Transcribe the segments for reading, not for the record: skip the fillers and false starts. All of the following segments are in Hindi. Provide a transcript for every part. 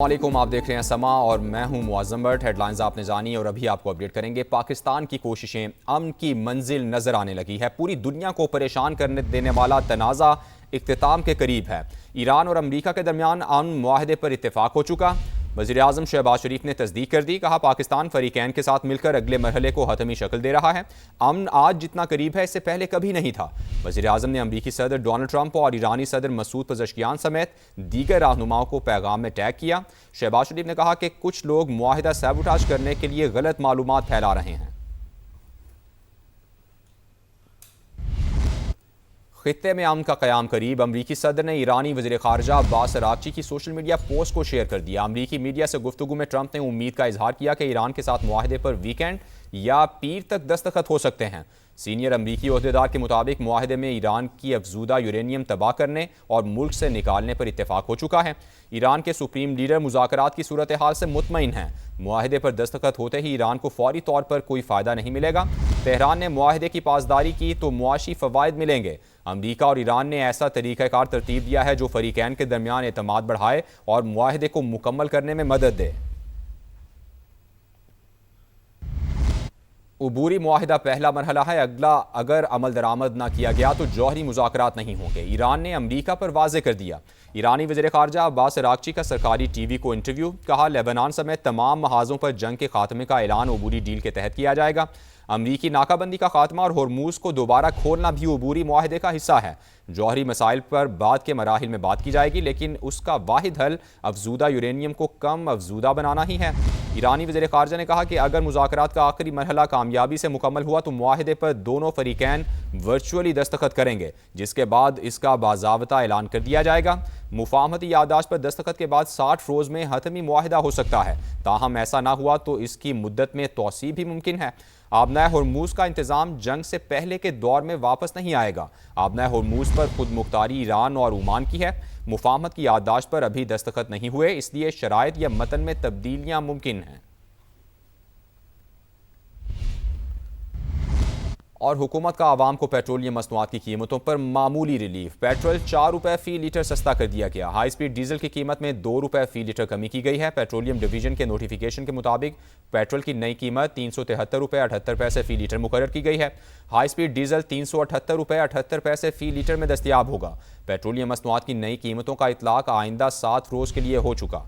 वालेकुम, आप देख रहे हैं समा और मैं हूं मुअज़्ज़म भट्ट। हेडलाइंस आपने जानी और अभी आपको अपडेट करेंगे। पाकिस्तान की कोशिशें अमन की मंजिल नजर आने लगी है। पूरी दुनिया को परेशान करने देने वाला तनाज़ा इख्तिताम के करीब है। ईरान और अमरीका के दरमियान अमन मुआहदे पर इत्तेफाक हो चुका। वज़ीर आज़म शहबाज शरीफ ने तस्दीक कर दी। कहा, पाकिस्तान फरीकैन के साथ मिलकर अगले मरहले को हतमी शक्ल दे रहा है। अमन आज जितना करीब है इससे पहले कभी नहीं था। वज़ीर आज़म ने अमरीकी सदर डोनाल्ड ट्रंप और ईरानी सदर मसूद पज़ेश्कियान समेत दीगर रहनुमाओं को पैगाम में टैग किया। शहबाज शरीफ ने कहा कि कुछ लोग मुआहिदा सैबोटाज करने के लिए गलत मालूमात फैला रहे हैं। खित्ते में अमन का क़याम करीब। अमरीकी सदर ने ईरानी वज़ीर ख़ारजा अब्बास अराग़ची की सोशल मीडिया पोस्ट को शेयर कर दिया। अमरीकी मीडिया से गुफ्तगू में ट्रंप ने उम्मीद का इजहार किया कि ईरान के साथ मुआहदे पर वीकेंड या पीर तक दस्तखत हो सकते हैं। सीनियर अमरीकी ओहदेदार के मुताबिक मुआहदे में ईरान की अफजूदा यूरेनियम तबाह करने और मुल्क से निकालने पर इत्तेफाक हो चुका है। ईरान के सुप्रीम लीडर मुज़ाकरात की सूरत हाल से मुतमईन हैं। मुआहदे पर दस्तखत होते ही ईरान को फौरी तौर पर कोई फ़ायदा नहीं मिलेगा। तेहरान ने मुआहदे की पासदारी की तो मुआशी फ़वाइद मिलेंगे। अमरीका और ईरान ने ऐसा तरीक़ाकार तरतीब दिया है जो फरीकैन के दरमियान एतमाद बढ़ाए और मुआहदे को मुकम्मल करने में मदद दे। उबूरी मुआहिदा पहला मरहला है। अगर अमल दरामद न किया गया तो जौहरी मुज़ाकरात नहीं होंगे। ईरान ने अमरीका पर वाज़े कर दिया। ईरानी वज़ीर ख़ारजा अब्बास अराग़ची का सरकारी टीवी को इंटरव्यू। कहा, लेबनान समेत तमाम महाज़ों पर जंग के खात्मे का ऐलान उबूरी डील के तहत किया जाएगा। अमरीकी नाकाबंदी का खात्मा और हॉर्मूज़ को दोबारा खोलना भी उबूरी मुआहिदे का हिस्सा है। जौहरी मसाइल पर बाद के मराहिल में बात की जाएगी, लेकिन उसका वाहिद हल अफजूदा यूरेनियम को कम अफजूदा बनाना ही है। ईरानी वज़ीर ख़ारजा ने कहा कि अगर मुज़ाकरात का आखिरी मरहला कामयाबी से मुकम्मल हुआ तो मुआहिदे पर दोनों फरीकैन वर्चुअली दस्तखत करेंगे, जिसके बाद इसका बाज़ाब्ता ऐलान कर दिया जाएगा। मुफाहमती याददाश्त पर दस्तखत के बाद 60 रोज़ में हतमी मुआहिदा हो सकता है। ताहम ऐसा ना हुआ तो इसकी मुद्दत में तोसी भी मुमकिन है। आबनाए हॉर्मूज़ का इंतज़ाम जंग से पहले के दौर में वापस नहीं आएगा। आबनाए हॉर्मूज़ पर खुद मुख्तारी ईरान और ओमान की है। मुफाहमत की याददाश्त पर अभी दस्तखत नहीं हुए, इसलिए शराइत या मतन में तब्दीलियां मुमकिन हैं। और हुकूमत का आवाम को पेट्रोलियम मसनूआत की कीमतों पर मामूली रिलीफ। पेट्रोल 4 रुपये फ़ी लीटर सस्ता कर दिया गया। हाई स्पीड डीजल की कीमत में 2 रुपये फ़ी लीटर कमी की गई है। पेट्रोलियम डिवीजन के नोटिफिकेशन के मुताबिक पेट्रोल की नई कीमत 373 रुपये 78 पैसे फ़ी लीटर मुकर्रर की गई है। हाई स्पीड डीजल 378 रुपये 78 पैसे फ़ी लीटर में दस्तियाब होगा। पेट्रोलियम मसनूआत की नई कीमतों का इतलाक आइंदा 7 रोज़ के लिए हो चुका।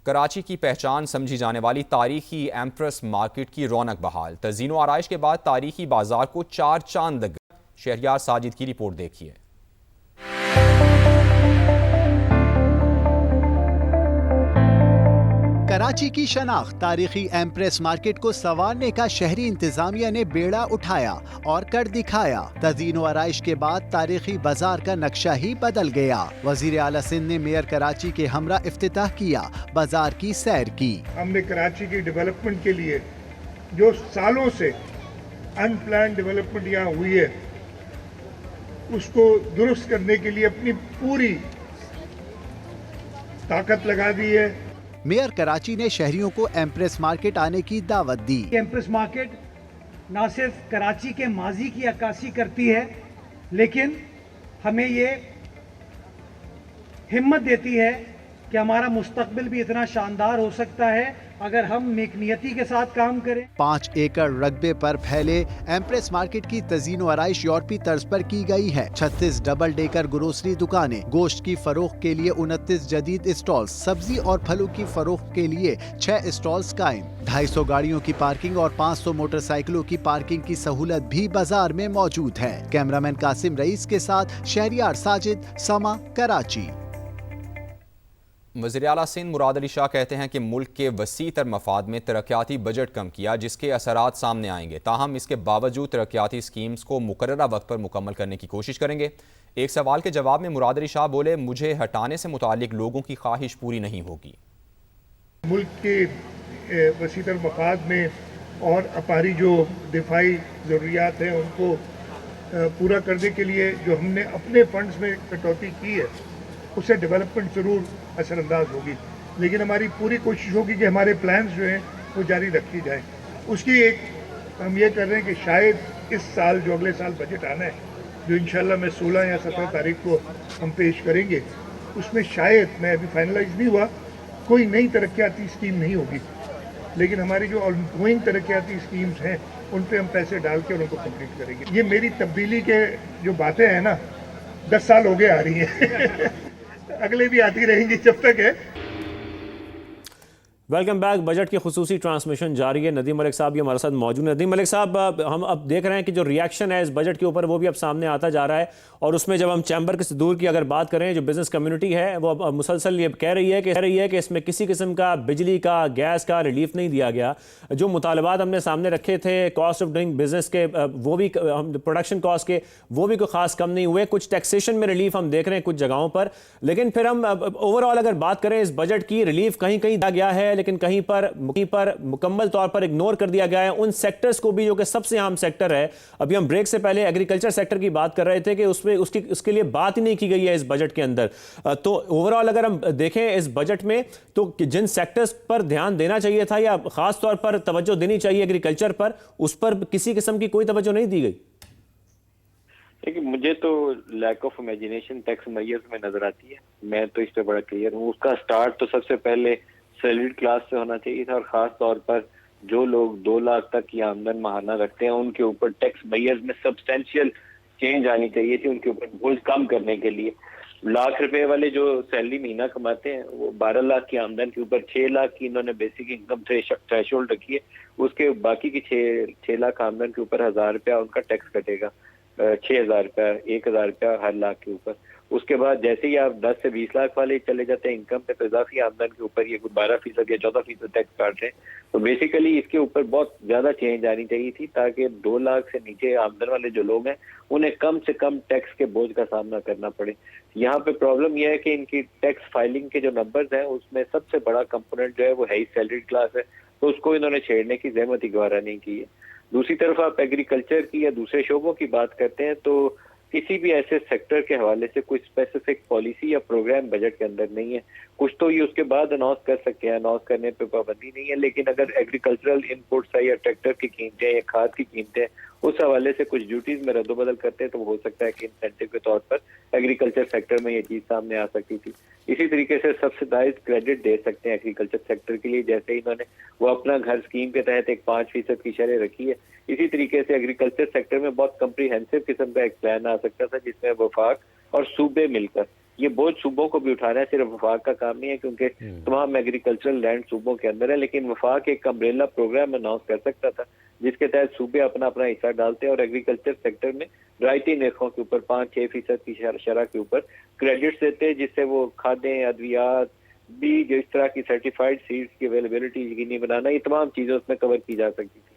कराची की पहचान समझी जाने वाली तारीखी एम्प्रेस मार्केट की रौनक बहाल। तज़ीनो आराइश के बाद तारीखी बाजार को 4 चांद लग गए। शहरियार साजिद की रिपोर्ट देखिए। कराची की शनाख्त तारीखी एम्प्रेस मार्केट को संवारने का शहरी इंतजामिया ने बेड़ा उठाया और कर दिखाया। तज़ीनो आराइश के बाद तारीखी बाजार का नक्शा ही बदल गया। वजीर आला सिंध ने मेयर कराची के हमरा इफ्तिताह किया, बाजार की सैर की। हमने कराची की डेवलपमेंट के लिए जो सालों से अनप्लान डेवलपमेंट यहाँ हुई है उसको दुरुस्त करने के लिए अपनी पूरी ताकत लगा दी है। मेयर कराची ने शहरियों को एम्प्रेस मार्केट आने की दावत दी। एम्प्रेस मार्केट न सिर्फ कराची के माजी की अक्कासी करती है, लेकिन हमें ये हिम्मत देती है कि हमारा मुस्तकबिल भी इतना शानदार हो सकता है अगर हम नेकनियती के साथ काम करें। 5 एकड़ रकबे पर फैले एम्प्रेस मार्केट की तज़ीनो आराइश यूरोपी तर्ज पर की गई है। 36 डबल डेकर ग्रोसरी दुकानें, गोश्त की फरोख्त के लिए 29 जदीद स्टॉल्स, सब्जी और फलों की फरोख्त के लिए 6 स्टॉल्स कायम। 250 गाड़ियों की पार्किंग और 500 मोटरसाइकिलों की पार्किंग की सहूलत भी बाजार में मौजूद है। कैमरामैन कासिम रईस के साथ शहरियार साजिद, समा, कराची। वज़ीर आला सिंध मुराद अली शाह कहते हैं कि मुल्क के वसी तर मफाद में तरक्याती बजट कम किया, जिसके असरात सामने आएंगे। ताहम इसके बावजूद तरक्याती स्कीम्स को मुकर्ररा वक्त पर मुकम्मल करने की कोशिश करेंगे। एक सवाल के जवाब में मुराद अली शाह बोले, मुझे हटाने से मुतालिक लोगों की ख्वाहिश पूरी नहीं होगी। मुल्क के वसी तर मफाद में और अपारी जो दिफाई ज़रूरियात हैं उनको पूरा करने के लिए जो हमने अपने फंड्स में कटौती की है उससे डेवलपमेंट ज़रूर असरअंदाज होगी, लेकिन हमारी पूरी कोशिश होगी कि हमारे प्लान्स जो हैं वो जारी रखी जाए। उसकी एक हम ये कर रहे हैं कि शायद इस साल जो अगले साल बजट आना है जो इंशाल्लाह मैं 16 या 17 तारीख को हम पेश करेंगे, उसमें शायद, मैं अभी फाइनलाइज नहीं हुआ, कोई नई तरक्याती स्कीम नहीं होगी, लेकिन हमारी जो ऑनगोइंग तरक्याती स्कीम्स हैं उन पे हम पैसे डाल के उनको कंप्लीट करेंगे। ये मेरी तब्दीली के जो बातें हैं ना, 10 साल हो गए आ रही हैं अगले भी आती रहेंगी जब तक है। Welcome back. बजट की खुसूसी ट्रांसमिशन जारी है। नदीम मलिक साहब ये हमारे साथ मौजूद हैं। नदीम मलिक साहब, हम अब देख रहे हैं कि जो रिएक्शन है इस बजट के ऊपर वो भी अब सामने आता जा रहा है, और उसमें जब हम चैम्बर के दूर की अगर बात करें, जो बिजनेस कम्युनिटी है वो अब मुसलसल ये कह रही है कि इसमें किसी किस्म का बिजली का, गैस का रिलीफ नहीं दिया गया। जो मुतालबात हमने सामने रखे थे कॉस्ट ऑफ डूइंग बिजनेस के, वो भी प्रोडक्शन कॉस्ट के, वो भी कोई खास कम नहीं हुए। कुछ टैक्सेशन में रिलीफ हम देख रहे हैं कुछ जगहों पर, लेकिन फिर हम ओवरऑल अगर बात करें इस बजट की, रिलीफ कहीं कहीं दिया गया है, लेकिन कहीं पर मुकम्मल तौर पर इग्नोर कर दिया गया है उन सेक्टर्स को भी जो कि सबसे अहम सेक्टर है। अभी हम ब्रेक से पहले एग्रीकल्चर सेक्टर की बात कर रहे थे कि उसके लिए बात ही नहीं की गई है इस बजट के अंदर। तो ओवरऑल अगर हम देखें इस बजट में, तो जिन सेक्टर्स पर ध्यान देना चाहिए था या खास तौर पर तवज्जो देनी चाहिए एग्रीकल्चर पर, उस पर किसी किस्म की कोई तवज्जो नहीं दी गई। देखिए, मुझे तो lack of imagination tax measures में नजर आती है। मैं तो इस पे बड़ा क्लियर हूँ। उसका स्टार्ट तो सबसे पहले सैलरीड क्लास से होना चाहिए था, और खास तौर पर जो लोग 2 लाख तक की आमदन माहाना रखते हैं उनके ऊपर टैक्स मेयर्स में सब्सटेंशियल चेंज आनी चाहिए थी, उनके ऊपर बोझ कम करने के लिए। लाख रुपए वाले जो सैलरी महीना कमाते हैं वो 12 लाख की आमदन के ऊपर 6 लाख की इन्होंने बेसिक इनकम थ्रेशोल्ड रखी है। उसके बाकी की 6 लाख आमदन के ऊपर 1000 रुपया उनका टैक्स कटेगा, 6000 रुपया, 1000 रुपया हर लाख के ऊपर। उसके बाद जैसे ही आप 10 से 20 लाख वाले चले जाते हैं इनकम पे, तो इजाफी आमदन के ऊपर ये कुछ 12% या 14% टैक्स काट रहे हैं। तो बेसिकली इसके ऊपर बहुत ज्यादा चेंज आनी चाहिए थी, ताकि 2 लाख से नीचे आमदन वाले जो लोग हैं उन्हें कम से कम टैक्स के बोझ का सामना करना पड़े। यहाँ पे प्रॉब्लम यह है कि इनकी टैक्स फाइलिंग के जो नंबर्स हैं उसमें सबसे बड़ा कंपोनेंट जो है वो है सैलरीड क्लास है, तो उसको इन्होंने छेड़ने की जहमत ही गवारा नहीं की है। दूसरी तरफ आप एग्रीकल्चर की या दूसरे शोबों की बात करते हैं, तो किसी भी ऐसे सेक्टर के हवाले से कोई स्पेसिफिक पॉलिसी या प्रोग्राम बजट के अंदर नहीं है। कुछ तो ये उसके बाद अनाउंस कर सकते हैं, अनाउंस करने पे पाबंदी नहीं है, लेकिन अगर एग्रीकल्चरल इनपुट्स है या ट्रैक्टर की कीमतें या खाद की कीमतें उस हवाले से कुछ ड्यूटीज में रद्दोबदल करते हैं, तो हो सकता है कि इंसेंटिव के तौर पर एग्रीकल्चर सेक्टर में ये चीज सामने आ सकती थी। इसी तरीके से सब्सिडाइज क्रेडिट दे सकते हैं एग्रीकल्चर सेक्टर के लिए, जैसे इन्होंने वो अपना घर स्कीम के तहत एक 5% की शरह रखी है। इसी तरीके से एग्रीकल्चर सेक्टर में बहुत कम्प्रीहेंसिव किस्म का एक प्लान आ सकता था, जिसमें वफाक और सूबे मिलकर, ये बोझ सूबों को भी उठाना है, सिर्फ वफाक का काम नहीं है क्योंकि तमाम एग्रीकल्चरल लैंड सूबों के अंदर है, लेकिन वफाक एक अम्ब्रेला प्रोग्राम अनाउंस कर सकता था जिसके तहत सूबे अपना अपना हिस्सा डालते हैं और एग्रीकल्चर सेक्टर में रायती नरखों के ऊपर 5-6% की शरह के ऊपर क्रेडिट्स देते हैं, जिससे वो खादें, अद्वियात, बीज, इस तरह की सर्टिफाइड सीड्स की अवेलेबिलिटी यकीनी बनाना, ये तमाम चीजें उसमें कवर की जा सकती थी।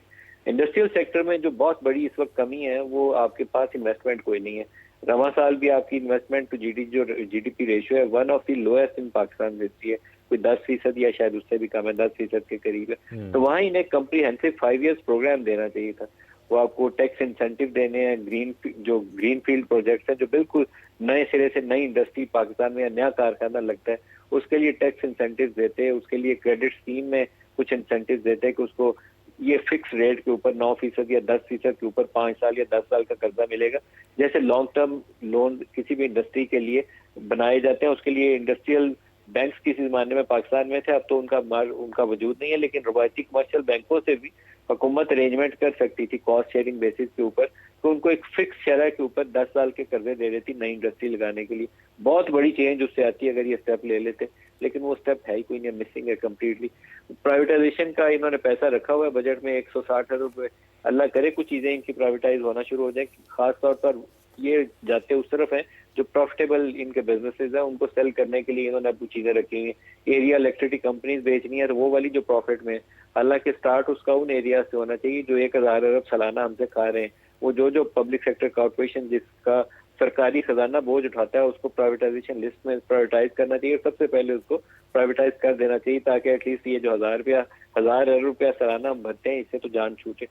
इंडस्ट्रियल सेक्टर में जो बहुत बड़ी इस वक्त कमी है वो आपके पास इन्वेस्टमेंट कोई नहीं है। रवा साल भी आपकी इन्वेस्टमेंट टू जीडीपी रेशियो है one of the lowest in Pakistan history है, कोई 10% या शायद उससे भी कम है, 10% के करीब है। तो वहाँ इन्हें कम्प्रीहेंसिव 5 ईयर्स प्रोग्राम देना चाहिए था। वो आपको टैक्स इंसेंटिव देने हैं, ग्रीन फील्ड प्रोजेक्ट्स हैं जो बिल्कुल नए सिरे से नई इंडस्ट्री पाकिस्तान में या नया कारखाना लगता है उसके लिए टैक्स इंसेंटिव देते हैं, उसके लिए क्रेडिट स्कीम में कुछ इंसेंटिव देते हैं कि उसको ये फिक्स रेट के ऊपर 9% या 10% के ऊपर 5 साल या 10 साल का कर्जा मिलेगा। जैसे लॉन्ग टर्म लोन किसी भी इंडस्ट्री के लिए बनाए जाते हैं, उसके लिए इंडस्ट्रियल बैंक्स किसी जमाने में पाकिस्तान में थे, अब तो उनका वजूद नहीं है, लेकिन रवायती कमर्शियल बैंकों से भी हुकूमत अरेंजमेंट कर सकती थी कॉस्ट शेयरिंग बेसिस के ऊपर, तो उनको एक फिक्स शरह के ऊपर 10 साल के कर्जे दे रही थी नई इंडस्ट्री लगाने के लिए। बहुत बड़ी चेंज उससे आती है अगर ये स्टेप ले लेते, लेकिन वो स्टेप है ही कोई नहीं, मिसिंग है कम्प्लीटली। प्राइवेटाइजेशन का इन्होंने पैसा रखा हुआ है बजट में 160 अरब रुपए, अल्लाह करे कुछ चीजें इनकी प्राइवेटाइज होना शुरू हो जाए। खास तौर पर ये जाते उस तरफ है जो प्रॉफिटेबल इनके बिजनेसेस है उनको सेल करने के लिए इन्होंने कुछ चीजें रखी हुई है। एरिया इलेक्ट्रिसिटी कंपनीज बेचनी है तो वो वाली जो प्रॉफिट में, हालांकि स्टार्ट उसका उन एरिया से होना चाहिए जो 1000 अरब सालाना हमसे खा रहे हैं। वो जो पब्लिक सेक्टर कॉर्पोरेशन जिसका सरकारी खजाना बोझ उठाता है उसको प्राइवेटाइजेशन लिस्ट में प्राइवेटाइज करना चाहिए, सबसे पहले उसको प्राइवेटाइज कर देना चाहिए ताकि एटलीस्ट ये जो 1000 अरब रुपया सालाना हम भरते हैं इससे तो जान छूटे।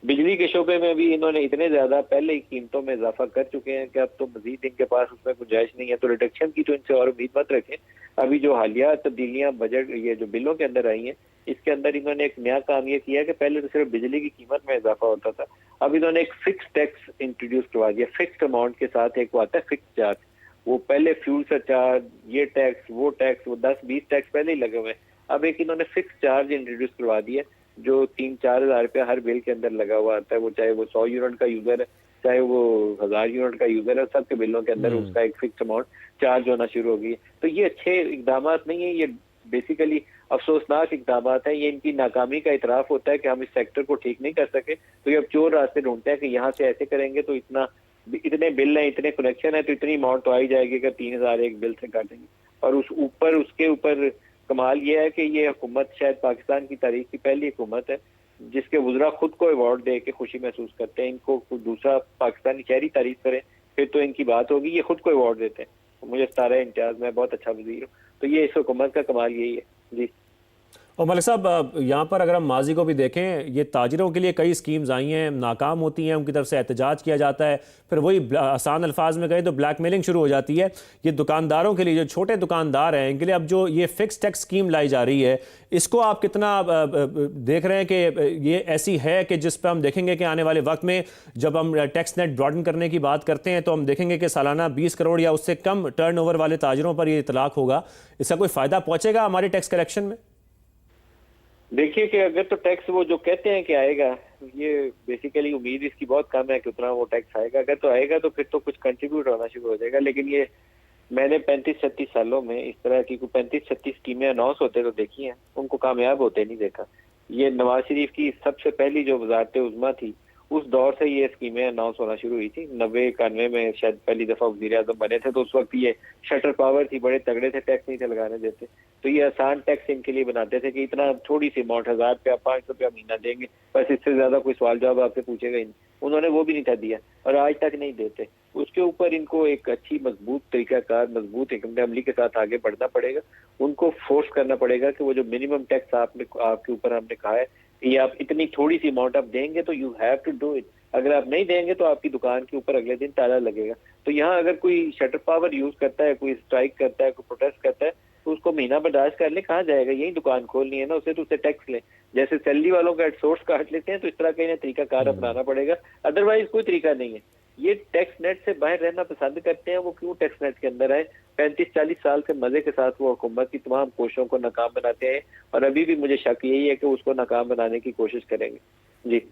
बिजली के शोबे में भी इन्होंने इतने ज्यादा पहले ही कीमतों में इजाफा कर चुके हैं कि अब तो मजीद इनके पास उसमें गुंजाइश नहीं है, तो रिडक्शन की तो इनसे और उम्मीद मत रखें। अभी जो हालिया तब्दीलियां बजट ये जो बिलों के अंदर आई हैं, इसके अंदर इन्होंने एक नया काम ये किया कि पहले तो सिर्फ बिजली की कीमत में इजाफा होता था, अब इन्होंने एक फिक्स टैक्स इंट्रोड्यूस करवा दिया। फिक्स्ड अमाउंट के साथ एक वो आता है फिक्स चार्ज, वो पहले फ्यूल सरचार्ज, ये टैक्स, वो 10-20 टैक्स पहले ही लगे हुए हैं। अब एक इन्होंने फिक्स चार्ज इंट्रोड्यूस करवा दिया जो 3-4 हज़ार रुपया हर बिल के अंदर लगा हुआ आता है, वो चाहे वो 100 यूनिट का यूजर है, चाहे वो 1000 यूनिट का यूजर है, सबके बिलों के अंदर उसका एक फिक्स अमाउंट चार्ज होना शुरू होगी। तो ये अच्छे इकदाम नहीं है, ये बेसिकली अफसोसनाक इकदाम है। ये इनकी नाकामी का इतराफ होता है कि हम इस सेक्टर को ठीक नहीं कर सके, तो ये अब चोर रास्ते ढूंढते हैं कि यहाँ से ऐसे करेंगे तो इतने बिल हैं, इतने कनेक्शन है, तो इतनी अमाउंट तो आ ही जाएगी अगर 3000 एक बिल से काटेंगे। और उसके ऊपर कमाल ये है कि ये हुकूमत शायद पाकिस्तान की तारीख की पहली हुकूमत है जिसके वुज़रा खुद को अवार्ड दे के खुशी महसूस करते हैं। इनको कोई दूसरा पाकिस्तानी शहरी तारीफ करे फिर तो इनकी बात होगी, ये खुद को अवार्ड देते हैं। मुझे 17 इम्तियाज, मैं बहुत अच्छा वज़ीर हूँ, तो ये इस हुकूमत का कमाल यही है। जी और मलिक साहब, यहाँ पर अगर हम माजी को भी देखें, ये ताजिरों के लिए कई स्कीम्स आई हैं, नाकाम होती हैं, उनकी तरफ से एहतजाज किया जाता है, फिर वही आसान अल्फाज में कहें तो ब्लैकमेलिंग शुरू हो जाती है। ये दुकानदारों के लिए, जो छोटे दुकानदार हैं, इनके लिए अब जो ये फिक्स टैक्स स्कीम लाई जा रही है, इसको आप कितना देख रहे हैं कि ये ऐसी है कि जिस पर हम देखेंगे कि आने वाले वक्त में जब हम टैक्स नेट ब्रॉडन करने की बात करते हैं तो हम देखेंगे कि सालाना 20 करोड़ या उससे कम टर्नओवर वाले ताजिरों पर ये इतलाक होगा। इसका कोई फ़ायदा पहुँचेगा हमारे टैक्स कलेक्शन में? देखिए कि अगर तो टैक्स वो जो कहते हैं कि आएगा, ये बेसिकली उम्मीद इसकी बहुत कम है कि उतना वो टैक्स आएगा। अगर तो आएगा तो फिर तो कुछ कंट्रीब्यूट होना शुरू हो जाएगा। लेकिन ये मैंने 35-36 सालों में इस तरह की 35-36 स्कीमें अनाउंस होते तो देखी हैं, उनको कामयाब होते नहीं देखा। ये नवाज शरीफ की सबसे पहली जो वजारत उज़्मा थी उस दौर से ये स्कीमें अनाउंस होना शुरू हुई थी। 90-91 में शायद पहली दफा वज़ीर आज़म बने थे, तो उस वक्त ये शटर पावर थी, बड़े तगड़े थे, टैक्स नहीं थे लगाने देते, तो ये आसान टैक्स इनके लिए बनाते थे कि इतना थोड़ी सी अमाउंट 1000 रुपया 500 रुपया महीना देंगे, बस इससे ज्यादा कोई सवाल जवाब आपसे पूछेगा ही नहीं। उन्होंने वो भी नहीं था दिया और आज तक नहीं देते। उसके ऊपर इनको एक अच्छी मजबूत तरीकाकार, मजबूत हिकमत अमली के साथ आगे बढ़ना पड़ेगा। उनको फोर्स करना पड़ेगा कि वो जो मिनिमम टैक्स आपके ऊपर हमने कहा है कि आप इतनी थोड़ी सी अमाउंट आप देंगे तो you have to do it. अगर आप नहीं देंगे तो आपकी दुकान के ऊपर अगले दिन ताला लगेगा। तो यहाँ अगर कोई शटर पावर यूज करता है, कोई स्ट्राइक करता है, कोई प्रोटेस्ट करता है, तो उसको महीना बर्दाश्त कर ले, कहाँ जाएगा? यही दुकान खोलनी है ना उसे, तो उसे टैक्स ले। जैसे सैलरी वालों का सोर्स काट लेते हैं, तो इस तरह का इन्हें तरीका कार अपनाना पड़ेगा, अदरवाइज कोई तरीका नहीं है। ये टैक्स नेट से बाहर रहना पसंद करते हैं, वो क्यों टैक्स नेट के अंदर आए? 35-40 साल से मजे के साथ वो हुकूमत की तमाम कोशिशों को नाकाम बनाते हैं और अभी भी मुझे शक यही है कि उसको नाकाम बनाने की कोशिश करेंगे। जी।